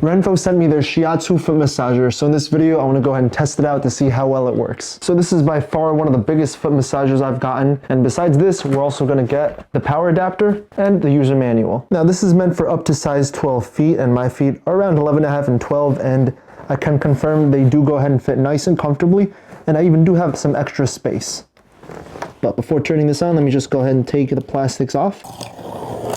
Renpho sent me their Shiatsu foot massager, so in this video I want to go ahead and test it out to see how well it works. So this is by far one of the biggest foot massagers I've gotten, and besides this we're also going to get the power adapter and the user manual. Now this is meant for up to size 12 feet, and my feet are around 11.5 and 12, and I can confirm they do go ahead and fit nice and comfortably, and I even do have some extra space. But before turning this on, let me just go ahead and take the plastics off.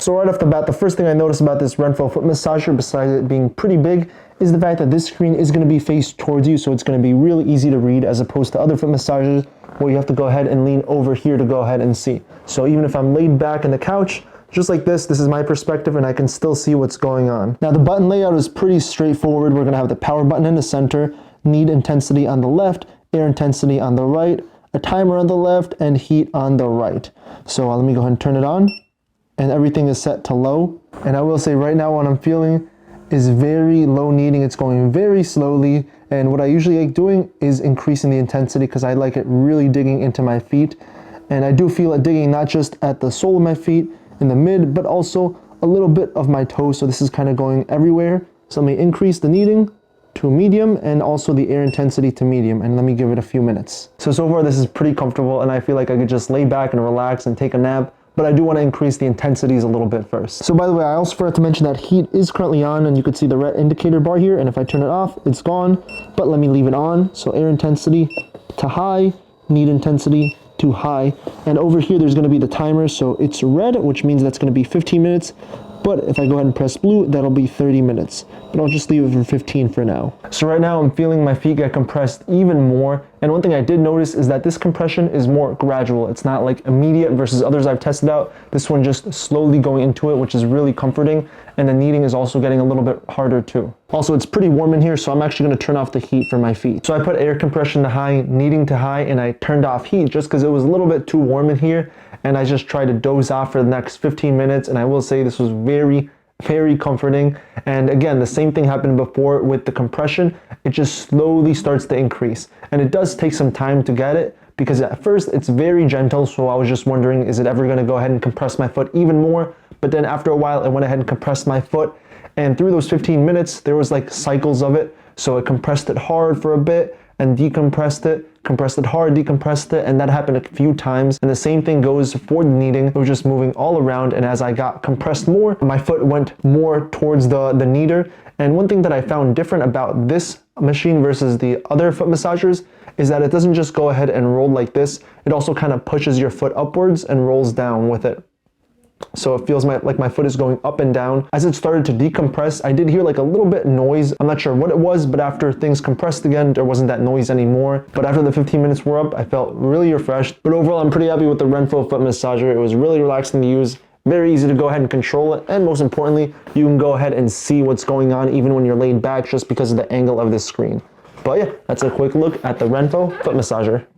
So right off the bat, the first thing I noticed about this Renpho foot massager, besides it being pretty big, is the fact that this screen is going to be faced towards you, so it's going to be really easy to read as opposed to other foot massagers where you have to go ahead and lean over here to go ahead and see. So even if I'm laid back in the couch, just like this is my perspective and I can still see what's going on. Now the button layout is pretty straightforward. We're going to have the power button in the center, need intensity on the left, air intensity on the right, a timer on the left, and heat on the right. So let me go ahead and turn it on. And everything is set to low. And I will say right now what I'm feeling is very low kneading. It's going very slowly, and what I usually like doing is increasing the intensity because I like it really digging into my feet. And I do feel it digging not just at the sole of my feet in the mid, but also a little bit of my toes. So this is kind of going everywhere. So let me increase the kneading to medium and also the air intensity to medium, and let me give it a few minutes. So far this is pretty comfortable, and I feel like I could just lay back and relax and take a nap. But I do want to increase the intensities a little bit first. So by the way, I also forgot to mention that heat is currently on, and you can see the red indicator bar here, and if I turn it off, it's gone. But let me leave it on. So air intensity to high, need intensity to high. And over here, there's going to be the timer. So it's red, which means that's going to be 15 minutes. But if I go ahead and press blue, that'll be 30 minutes. But I'll just leave it for 15 for now. So right now I'm feeling my feet get compressed even more. And one thing I did notice is that this compression is more gradual. It's not like immediate versus others I've tested out. This one just slowly going into it, which is really comforting. And the kneading is also getting a little bit harder too. Also, it's pretty warm in here, so I'm actually going to turn off the heat for my feet. So I put air compression to high, kneading to high, and I turned off heat just because it was a little bit too warm in here. And I just tried to doze off for the next 15 minutes. And I will say this was very, very comforting. And again, the same thing happened before with the compression. It just slowly starts to increase. And it does take some time to get it, because at first it's very gentle. So I was just wondering, is it ever going to go ahead and compress my foot even more? But then after a while, it went ahead and compressed my foot. And through those 15 minutes, there was like cycles of it. So it compressed it hard for a bit and decompressed it, compressed it hard, decompressed it, and that happened a few times. And the same thing goes for the kneading. It was just moving all around, and as I got compressed more, my foot went more towards the kneader. And one thing that I found different about this machine versus the other foot massagers is that it doesn't just go ahead and roll like this. It also kind of pushes your foot upwards and rolls down with it. So it feels like my foot is going up and down. As it started to decompress, I did hear like a little bit noise. I'm not sure what it was, but after things compressed again, there wasn't that noise anymore. But after the 15 minutes were up, I felt really refreshed. But overall, I'm pretty happy with the Renpho foot massager. It was really relaxing to use, very easy to go ahead and control it. And most importantly, you can go ahead and see what's going on even when you're laid back just because of the angle of this screen. But yeah, that's a quick look at the Renpho foot massager.